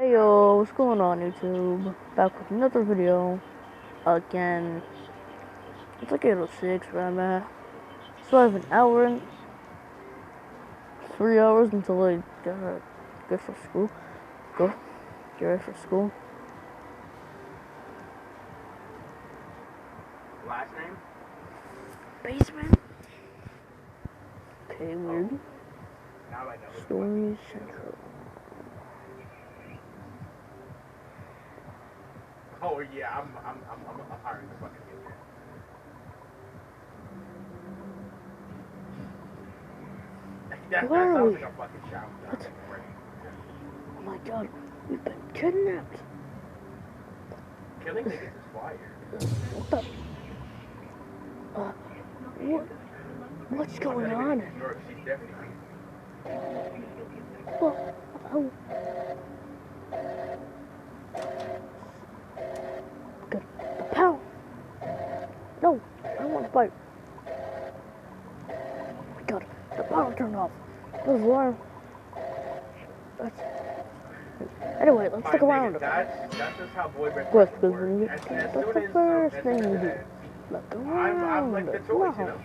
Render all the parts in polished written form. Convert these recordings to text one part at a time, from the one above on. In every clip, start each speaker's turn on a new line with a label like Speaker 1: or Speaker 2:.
Speaker 1: Hey yo, what's going on YouTube? Back with another video. Again. It's like 8:06 where I'm at. So I have an hour and 3 hours until I get for school. Get ready for school.
Speaker 2: Last name?
Speaker 1: Basement. Okay, weird.
Speaker 2: Now I know.
Speaker 1: Story Central.
Speaker 2: Oh yeah, I'm hiring the fucking idiot. That sounds like a fucking shout.
Speaker 1: What? Oh my god, we've been kidnapped.
Speaker 2: Killing niggas is fire.
Speaker 1: What the? What's going on?
Speaker 2: She's definitely.
Speaker 1: Oh. Good. The power. No, I don't want to fight. Oh my god, the power turned off. That was alarm. Anyway, let's look around.
Speaker 2: That's just how boy bands
Speaker 1: That's
Speaker 2: work.
Speaker 1: the first thing you do. Look around.
Speaker 2: I'm like the choice, you know?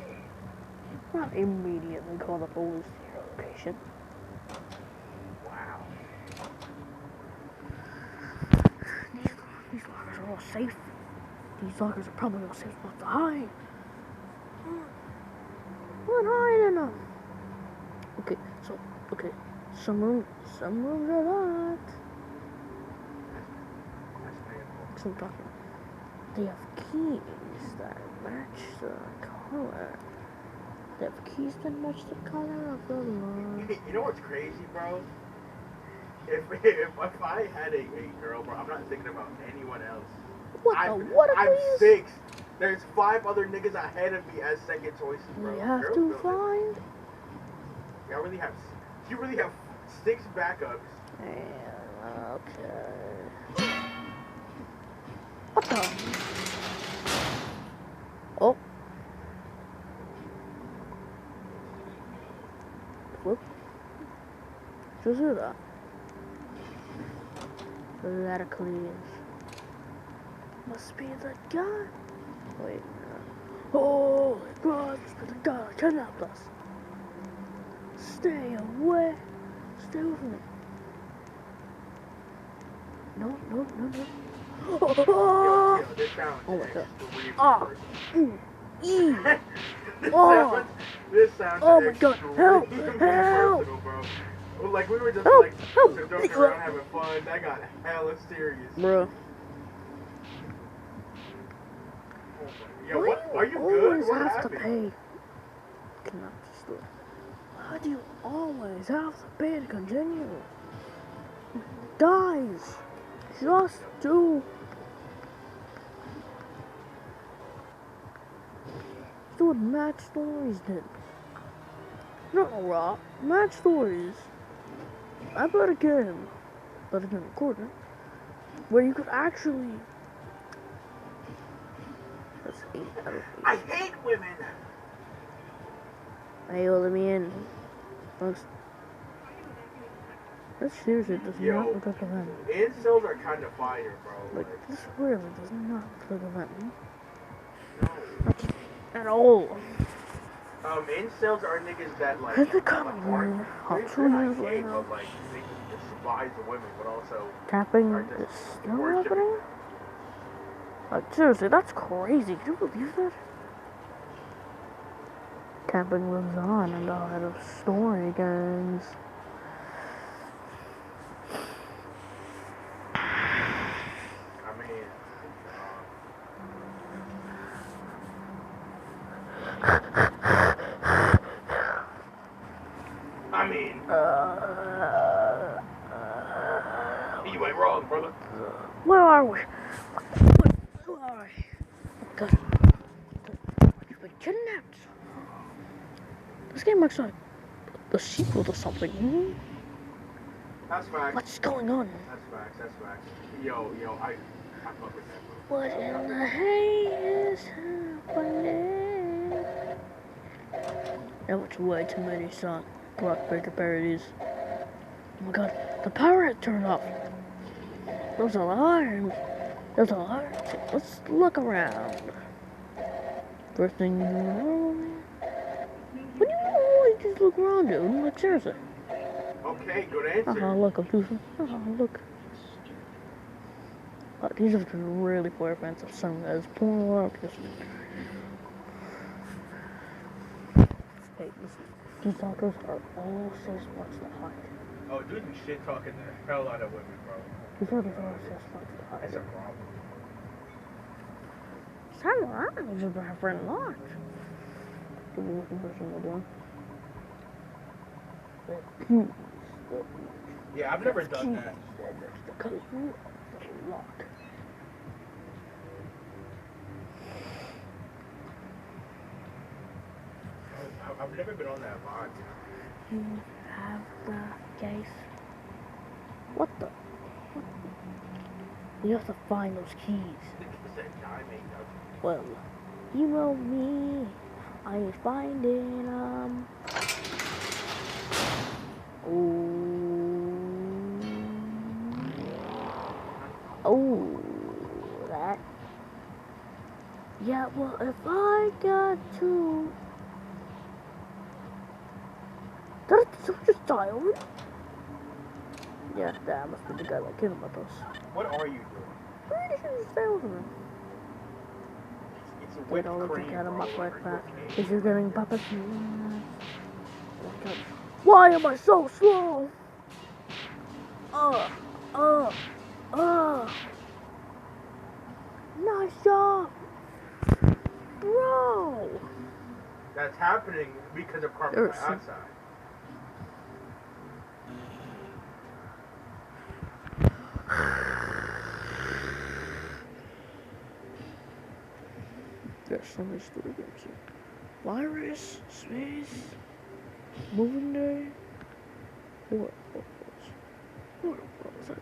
Speaker 1: Not immediately call the police to your location.
Speaker 2: Wow.
Speaker 1: These lockers are all safe. These lockers are probably all safe enough to hide. What hiding them? Okay, some rooms are locked. So I'm talking. They have keys that match the color. They have keys that match the color of the lock.
Speaker 2: You know what's crazy, bro? If I had a girl, bro, I'm not thinking about anyone else. I'm 6. There's 5 other niggas ahead of me as second choices, bro.
Speaker 1: You have to find.
Speaker 2: You really have 6 backups.
Speaker 1: Yeah, okay. What the? Oh. Whoop. Just do that. That clears. Must be the guy. Wait. Oh my god, must be the guy that kidnapped us. Stay away. Stay with me. No.
Speaker 2: Yo, this sounds
Speaker 1: Oh my god.
Speaker 2: Oh. This sounds
Speaker 1: oh my god. Help.
Speaker 2: Personal, bro. Like we were just
Speaker 1: help.
Speaker 2: joking around having fun. That got hella serious.
Speaker 1: Bro.
Speaker 2: Yo, what? Are you good? What
Speaker 1: have
Speaker 2: happened?
Speaker 1: to pay? Why do you always have to pay to continue? Guys, just do what Match Stories did. Not a rock. Match Stories. I played a game, but it's been recorded, where you could actually. That's 8 out of 8.
Speaker 2: I hate women.
Speaker 1: Hey, let me in. That seriously does not look like a vent.
Speaker 2: Incels are kind of fire, bro.
Speaker 1: Like, this really does not look like a vent.
Speaker 2: No.
Speaker 1: At all.
Speaker 2: Incels are niggas that like.
Speaker 1: Has it come here? How 2 years later?
Speaker 2: But like, they despise the women, but also.
Speaker 1: Tapping is still happening? Like, seriously, that's crazy. Can you believe that? Tapping lives on in the heart of story games.
Speaker 2: I mean, you ain't wrong, brother.
Speaker 1: Where are we? Where are we? God. You've been kidnapped. This game looks like the sequel to something.
Speaker 2: That's facts.
Speaker 1: What's going on?
Speaker 2: That's facts. Yo, I fuck with that, bro.
Speaker 1: What in the hell is happening? That was way too many Rock Breaker parodies. Oh my god, the power had turned off. There's alarms. There's alarms. Let's look around. First thing you know, what do you always just look around, dude? Like, seriously.
Speaker 2: Okay, good answer.
Speaker 1: Look, I'm too. Look. These are really poor offensive. Some guys pulling alarm. Hey, listen. These doctors are all so smart to hide.
Speaker 2: Oh, dude, you shit talking the hell out of women, bro.
Speaker 1: These doctors are so smart to hide.
Speaker 2: That's a problem.
Speaker 1: Some alarms just have friend launch. Do we looking for some other one?
Speaker 2: Yeah, I've never done that.
Speaker 1: The code lock.
Speaker 2: I've never been on that line.
Speaker 1: You have the case. What the? You have to find those keys. Well, you know me. I ain't finding them. Oh, that. Yeah, well, if I got to. Did someone just die over it? Yeah, that must be the guy that killed about us.
Speaker 2: What are you doing?
Speaker 1: Pretty sure just stay over him.
Speaker 2: It's whipped cream.
Speaker 1: Get out of my backpack. If you're getting Papa. Why am I so slow? Nice job, bro.
Speaker 2: That's happening because of carbon dioxide.
Speaker 1: There's so many story games here. Virus, space, moving day. What was that?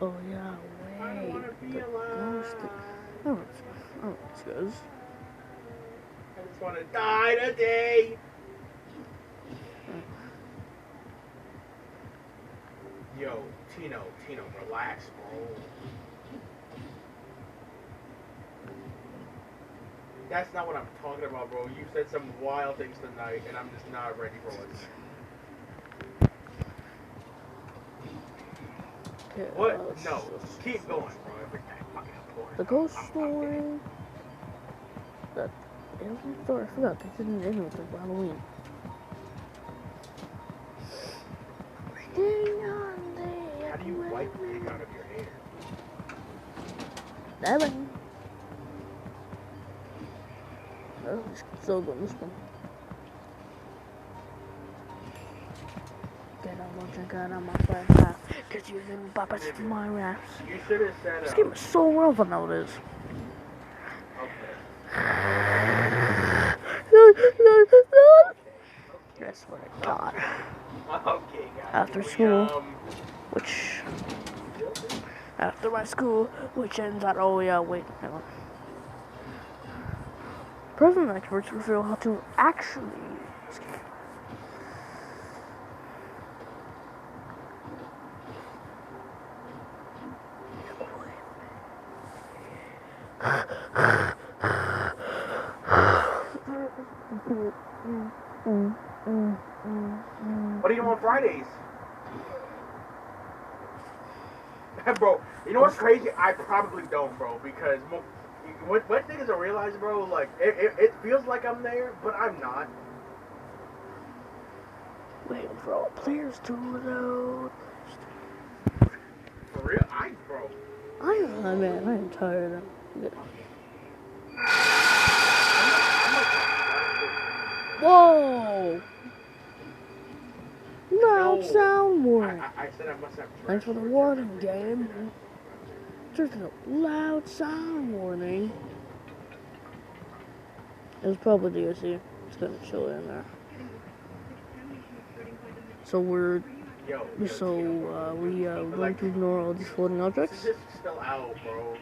Speaker 1: Oh yeah, wait.
Speaker 2: I don't want to be alive.
Speaker 1: I don't know what this goes.
Speaker 2: I just want to die today. Yo, Tino, relax, bro. That's not what I'm talking about, bro. You said some wild things tonight, and I'm just not ready for it.
Speaker 1: Okay,
Speaker 2: What? No, keep going, bro.
Speaker 1: The ghost story. That alien story. I forgot they didn't end with the Halloween.
Speaker 2: How do you wipe pig out of your hair?
Speaker 1: Seven. Oh, so good this one. Get on my first half. Cause you're gonna pop us from my raps.
Speaker 2: You should have said
Speaker 1: This game is so relevant nowadays. That's what I got.
Speaker 2: Okay, guys.
Speaker 1: After school, after my school, which ends at, oh yeah, wait, hang on. Present experts reveal how to actually
Speaker 2: What do you do on Fridays? Bro, you know what's crazy? I probably don't, bro, because what niggas don't realize, bro, like, it feels like I'm there, but I'm not.
Speaker 1: Wait for all players to load.
Speaker 2: For real? Bro.
Speaker 1: I'm tired of it. Whoa! Loud sound warning.
Speaker 2: I said I must have.
Speaker 1: Thanks for the warning, game. There's a loud sound warning. It was probably DLC. It's gonna show it in there. So we're going to ignore all these floating objects.
Speaker 2: Just spill out, bro.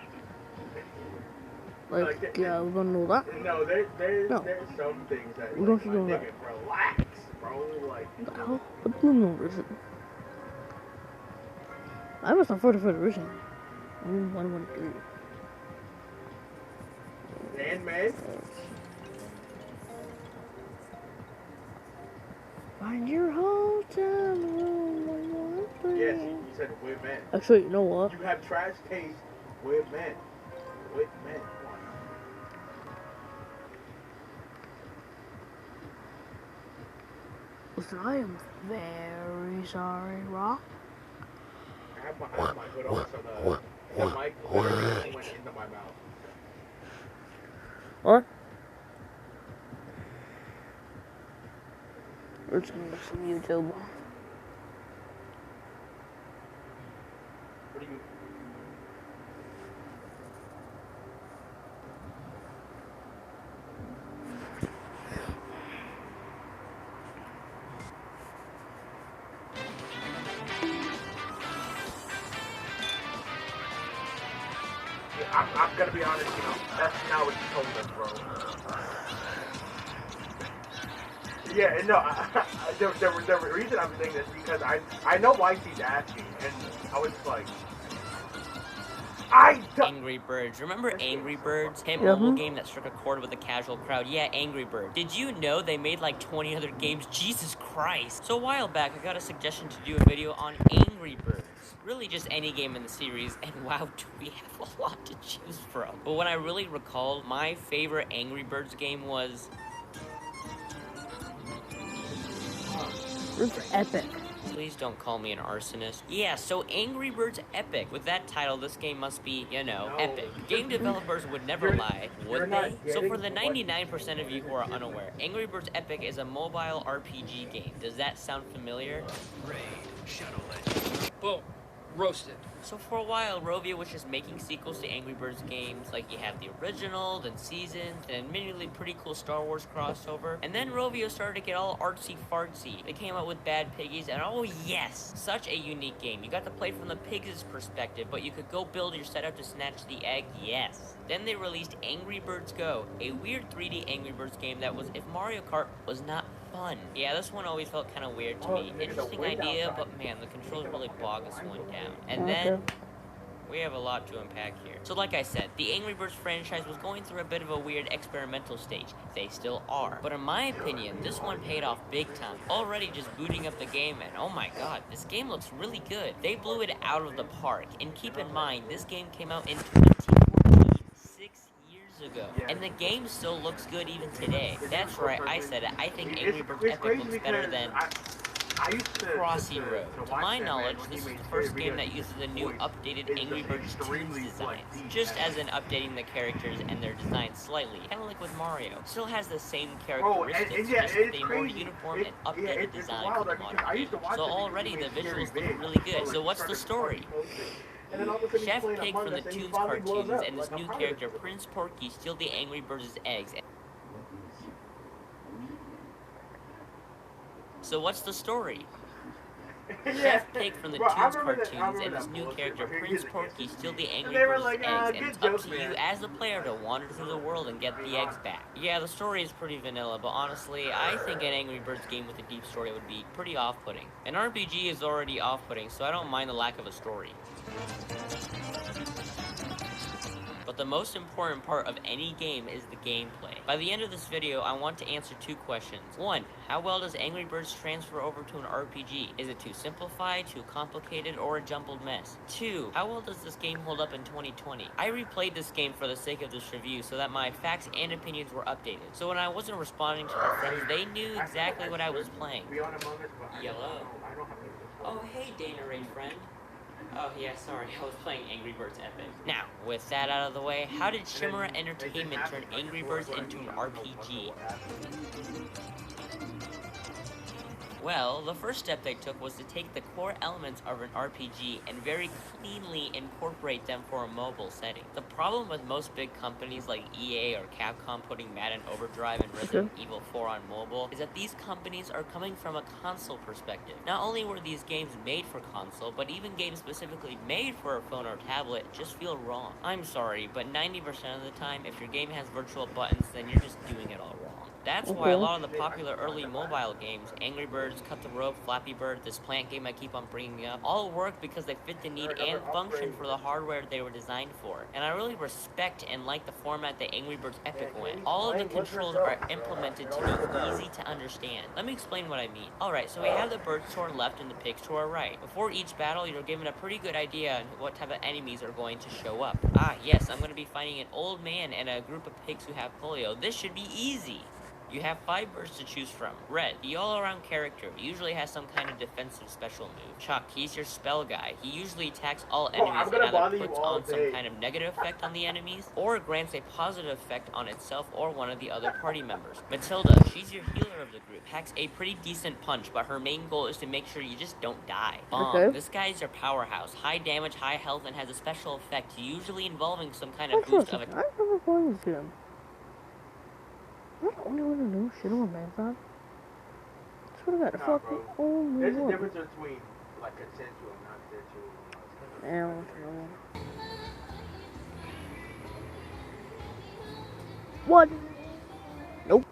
Speaker 1: We're gonna know that.
Speaker 2: No, there's some things that
Speaker 1: we're going to do that.
Speaker 2: Relax, bro. Like,
Speaker 1: what the hell? What number is it? I was on 44 division. 113.
Speaker 2: And man.
Speaker 1: Find your hotel room.
Speaker 2: Yes, he said with men.
Speaker 1: Actually, you know what?
Speaker 2: You have trash taste with men. With men. Come on now.
Speaker 1: Listen, I am very sorry, Rock.
Speaker 2: I have my hood on so the mic literally went into my mouth.
Speaker 1: What? We're just gonna do some YouTube.
Speaker 2: What do you... I'm gonna be honest, you know, that's not what you told us, bro. Yeah, no, the reason I'm saying this is because I know why she's asking, and I was like,
Speaker 3: Angry Birds. Remember Angry Birds? Hit mobile game that struck a chord with a casual crowd. Yeah, Angry Birds. Did you know they made like 20 other games? Jesus Christ. So a while back, I got a suggestion to do a video on Angry Birds. Really just any game in the series, and wow, do we have a lot to choose from. But when I really recall, my favorite Angry Birds game was...
Speaker 1: It's epic.
Speaker 3: Please don't call me an arsonist. Yeah, so Angry Birds Epic. With that title, this game must be, you know, epic. Game developers would never lie, would they? So for the 99% of you who are unaware, Angry Birds Epic is a mobile RPG game. Does that sound familiar?
Speaker 4: Raid, Shadow Legends. Boom. Roasted.
Speaker 3: So for a while, Rovio was just making sequels to Angry Birds games, like you have the original, then Seasons, and admittedly pretty cool Star Wars crossover. And then Rovio started to get all artsy-fartsy. They came out with Bad Piggies, and oh yes, such a unique game. You got to play from the pigs' perspective, but you could go build your setup to snatch the egg, yes. Then they released Angry Birds Go, a weird 3D Angry Birds game that was if Mario Kart was not fun. Yeah, this one always felt kind of weird to me. Interesting idea, but man, the controls really bog this one down. And then, we have a lot to unpack here. So like I said, the Angry Birds franchise was going through a bit of a weird experimental stage. They still are. But in my opinion, this one paid off big time. Already just booting up the game, and oh my god, this game looks really good. They blew it out of the park. And keep in mind, this game came out in 2014, 6 years ago. And the game still looks good even today. That's right, I said it. I think Angry Birds Epic looks better than Crossy Road. To my knowledge, this is the first game that uses the new updated Angry Birds 2's designs. Just as in updating the characters and their designs slightly, kind of like with Mario. Still has the same characteristics, just with a more uniform and updated design for the modern game. So already the visuals look really good. So what's the story? Chef Pig from the Toons cartoons and this new character, Prince Porky, steal the Angry Birds' eggs. So what's the story? Chef Pig from the Toons cartoons and his new character, Prince Porky, steal the Angry Birds' eggs, and it's up to you as the player to wander through the world and get the eggs back. Yeah, the story is pretty vanilla, but honestly, I think an Angry Birds game with a deep story would be pretty off-putting. An RPG is already off-putting, so I don't mind the lack of a story. But the most important part of any game is the gameplay. By the end of this video, I want to answer 2 questions. 1, how well does Angry Birds transfer over to an RPG? Is it too simplified, too complicated, or a jumbled mess? 2, how well does this game hold up in 2020? I replayed this game for the sake of this review so that my facts and opinions were updated. So when I wasn't responding to my friends, they knew exactly what I was playing. Yellow. Oh, hey, Dana Ray friend. Oh yeah, sorry, I was playing Angry Birds Epic. Now, with that out of the way, how did Chimera Entertainment turn Angry Birds into an RPG? Well, the first step they took was to take the core elements of an RPG and very cleanly incorporate them for a mobile setting. The problem with most big companies like EA or Capcom putting Madden Overdrive and Resident Evil 4 on mobile is that these companies are coming from a console perspective. Not only were these games made for console, but even games specifically made for a phone or tablet just feel wrong. I'm sorry, but 90% of the time, if your game has virtual buttons, then you're just doing it all wrong. That's why a lot of the popular early mobile games, Angry Birds, Cut the Rope, Flappy Bird, this plant game I keep on bringing up, all work because they fit the need and function for the hardware they were designed for. And I really respect and like the format that Angry Birds Epic went. All of the controls are implemented to be easy to understand. Let me explain what I mean. Alright, so we have the birds to our left and the pigs to our right. Before each battle, you're given a pretty good idea on what type of enemies are going to show up. Ah, yes, I'm going to be fighting an old man and a group of pigs who have polio. This should be easy. You have 5 birds to choose from. Red, the all-around character, usually has some kind of defensive special move. Chuck, he's your spell guy. He usually attacks all enemies and either puts on some kind of negative effect on the enemies, or grants a positive effect on itself or one of the other party members. Matilda, she's your healer of the group, packs a pretty decent punch, but her main goal is to make sure you just don't die. Bomb, this guy's your powerhouse. High damage, high health, and has a special effect, usually involving some kind of boost of a...
Speaker 1: I never played this game. I'm not the only one who knows shit on man's side. I swear to God, fucking only
Speaker 2: There's
Speaker 1: one.
Speaker 2: a difference between, like, consensual and non-consensual.
Speaker 1: What? Nope.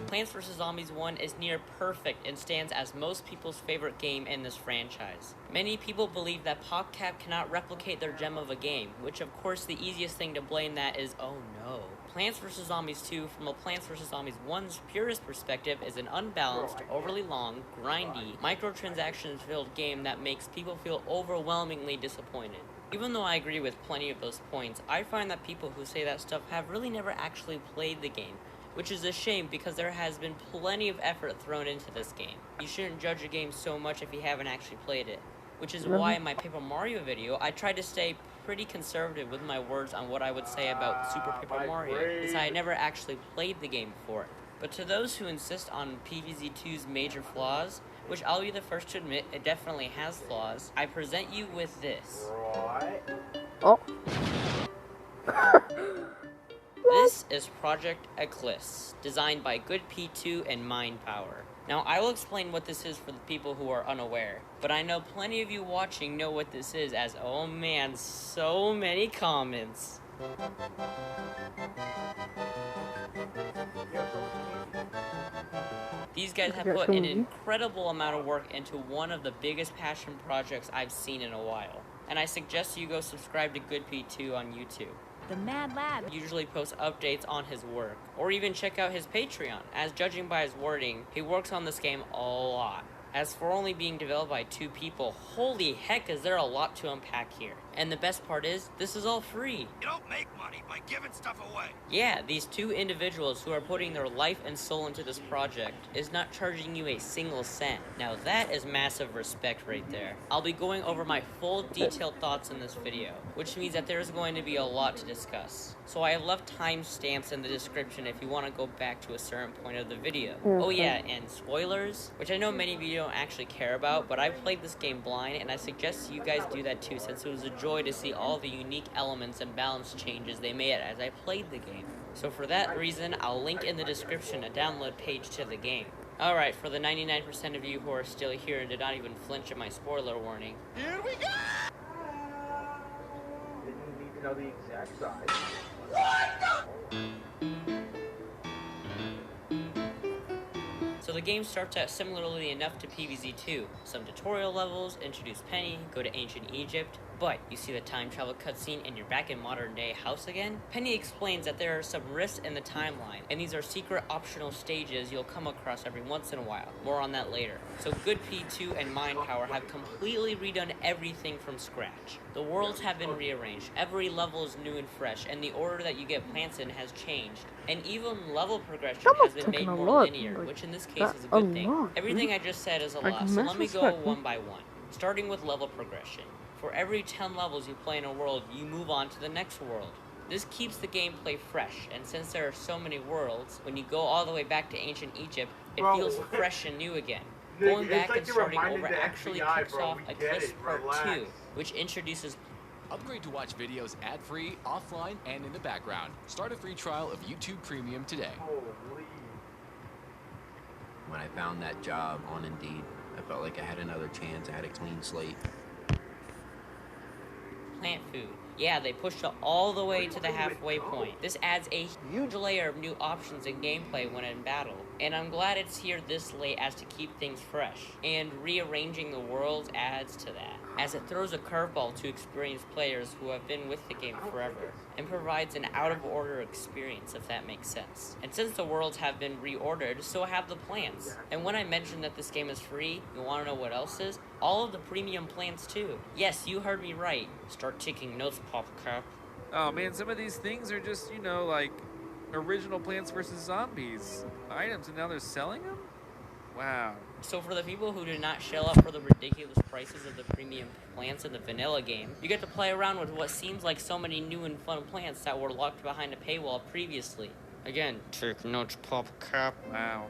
Speaker 3: Plants vs. Zombies 1 is near perfect and stands as most people's favorite game in this franchise. Many people believe that PopCap cannot replicate their gem of a game, which of course the easiest thing to blame that is, oh no. Plants vs. Zombies 2, from a Plants vs. Zombies 1's purest perspective, is an unbalanced, overly long, grindy, microtransactions-filled game that makes people feel overwhelmingly disappointed. Even though I agree with plenty of those points, I find that people who say that stuff have really never actually played the game, which is a shame because there has been plenty of effort thrown into this game. You shouldn't judge a game so much if you haven't actually played it, which is why in my Paper Mario video, I tried to stay pretty conservative with my words on what I would say about Super Paper Mario, since I had never actually played the game before. But to those who insist on PvZ2's major flaws, which I'll be the first to admit it definitely has flaws, I present you with this.
Speaker 1: Oh.
Speaker 3: This is Project Eclipse, designed by Good P2 and Mind Power. Now, I will explain what this is for the people who are unaware, but I know plenty of you watching know what this is as, oh man, so many comments. These guys have put an incredible amount of work into one of the biggest passion projects I've seen in a while, and I suggest you go subscribe to Good P2 on YouTube.
Speaker 5: The Mad Lad
Speaker 3: Usually posts updates on his work, or even check out his Patreon, as judging by his wording, he works on this game a lot. As for only being developed by 2 people, holy heck is there a lot to unpack here. And the best part is, this is all free.
Speaker 4: You don't make money by giving stuff away.
Speaker 3: Yeah, these 2 individuals who are putting their life and soul into this project is not charging you a single cent. Now that is massive respect right there. I'll be going over my full detailed thoughts in this video, which means that there's going to be a lot to discuss. So I have left timestamps in the description if you want to go back to a certain point of the video. Oh yeah, and spoilers, which I know many of you don't actually care about, but I played this game blind, and I suggest you guys do that too, since it was a joy to see all the unique elements and balance changes they made as I played the game. So for that reason, I'll link in the description a download page to the game. Alright, for the 99% of you who are still here and did not even flinch at my spoiler warning.
Speaker 4: Here we go!
Speaker 2: Didn't need to know the exact size.
Speaker 3: So the game starts out similarly enough to PvZ2. Some tutorial levels, introduce Penny, go to ancient Egypt, but you see the time travel cutscene and you're back in modern day house again? Penny explains that there are some rifts in the timeline, and these are secret optional stages you'll come across every once in a while. More on that later. So Good P2 and Mind Power have completely redone everything from scratch. The worlds have been rearranged, every level is new and fresh, and the order that you get plants in has changed. And even level progression has been made more linear, which in this case is a good thing. Everything I just said is a lot, so let me go one by one. Starting with level progression. For every 10 levels you play in a world, you move on to the next world. This keeps the gameplay fresh, and since there are so many worlds, when you go all the way back to ancient Egypt, it feels fresh and new again. Going back and starting over actually kicks off Eclipse Part 2, which introduces...
Speaker 6: Upgrade to watch videos ad-free, offline, and in the background. Start a free trial of YouTube Premium today.
Speaker 2: Holy.
Speaker 7: When I found that job on Indeed,
Speaker 5: I felt like I had another chance. I had a clean slate.
Speaker 3: Plant food. Yeah, they pushed it all the way to the halfway point. This adds a huge layer of new options in gameplay when in battle, and I'm glad it's here this late as to keep things fresh. And rearranging the worlds adds to that, as it throws a curveball to experienced players who have been with the game forever, and provides an out-of-order experience, if that makes sense. And since the worlds have been reordered, so have the plans. And when I mentioned that this game is free, you want to know what else is? All of the premium plans too. Yes, you heard me right. Start taking notes, PopCap.
Speaker 7: Oh man, some of these things are just, you know, like original Plants vs. Zombies items, and now they're selling them? Wow.
Speaker 3: So for the people who did not shell out for the ridiculous prices of the premium plants in the vanilla game, you get to play around with what seems like so many new and fun plants that were locked behind a paywall previously. Again, take notes, PopCap.
Speaker 7: Wow.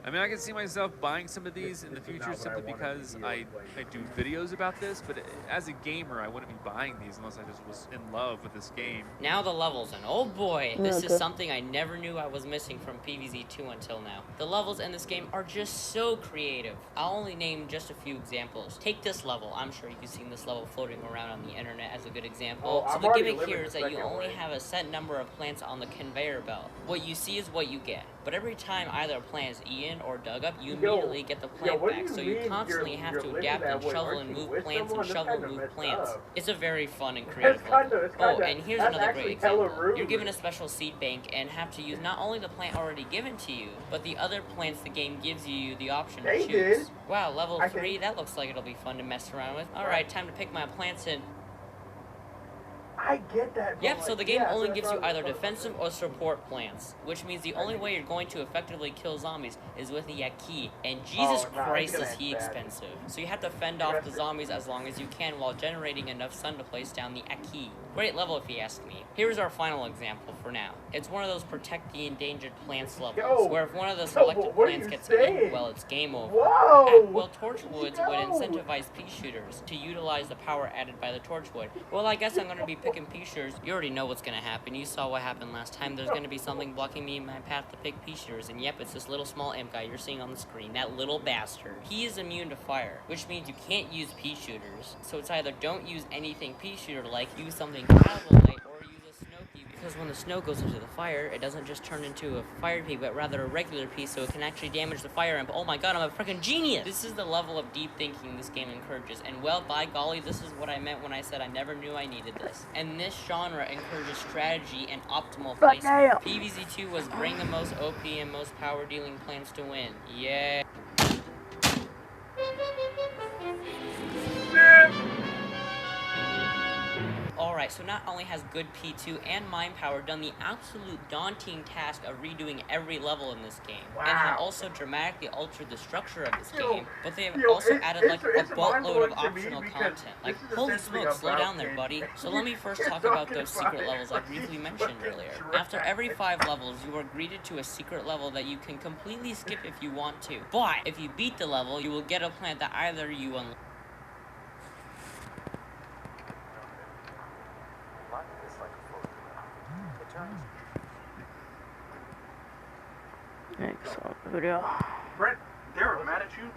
Speaker 7: I mean, I can see myself buying some of these in the future simply because I do videos about this, but as a gamer, I wouldn't be buying these unless I just was in love with this game.
Speaker 3: Now the levels, and oh boy, this is something I never knew I was missing from PvZ2 until now. The levels in this game are just so creative. I'll only name just a few examples. Take this level. I'm sure you've seen this level floating around on the internet as a good example. So the gimmick here is that you only have a set number of plants on the conveyor belt. What you see is what you get. But every time either a plant is eaten or dug up, you immediately get the plant back, so you constantly have to adapt and shovel and move plants and shovel and move plants. It's a very fun and creative level. Oh, and here's another great example. You're given a special seed bank and have to use not only the plant already given to you, but the other plants the game gives you the option to choose. Wow, level 3, that looks like it'll be fun to mess around with. Alright, time to pick my plants and...
Speaker 2: I get that.
Speaker 3: Yep, so the game only gives you either defensive or support plants, which means the only way you're going to effectively kill zombies is with the Yaki, and Jesus Christ is he expensive. So you have to fend off the zombies as long as you can while generating enough sun to place down the Yaki. Great level if you ask me. Here's our final example for now. It's one of those protect the endangered plants levels, where if one of the selected plants gets eaten, well, it's game over. Well, Torchwoods would incentivize pea shooters to utilize the power added by the Torchwood. Well, I guess I'm going to be picking pea shooters. You already know what's going to happen. You saw what happened last time. There's going to be something blocking me in my path to pick pea shooters, and yep, it's this little small imp guy you're seeing on the screen. That little bastard. He is immune to fire, which means you can't use pea shooters. So it's either don't use anything pea shooter-like, use something light, or use a snow pea, because when the snow goes into the fire, it doesn't just turn into a fire pea, but rather a regular pea, so it can actually damage the fire imp. Oh my god, I'm a freaking genius! This is the level of deep thinking this game encourages, and well, by golly, this is what I meant when I said I never knew I needed this. And this genre encourages strategy and optimal placement. PvZ2 was bring the most OP and most power dealing plans to win. Yeah. Alright, so not only has good P2 and Mind Power done the absolute daunting task of redoing every level in this game, and have also dramatically altered the structure of this game, but they have also added like a boatload of optional content. Like, holy smokes, slow down there, buddy. So let me first talk about those secret levels I briefly mentioned earlier. After every 5 levels, you are greeted to a secret level that you can completely skip if you want to. But if you beat the level, you will get a plant that either you unlock.
Speaker 1: Next video.
Speaker 2: Brent, they're mad at you.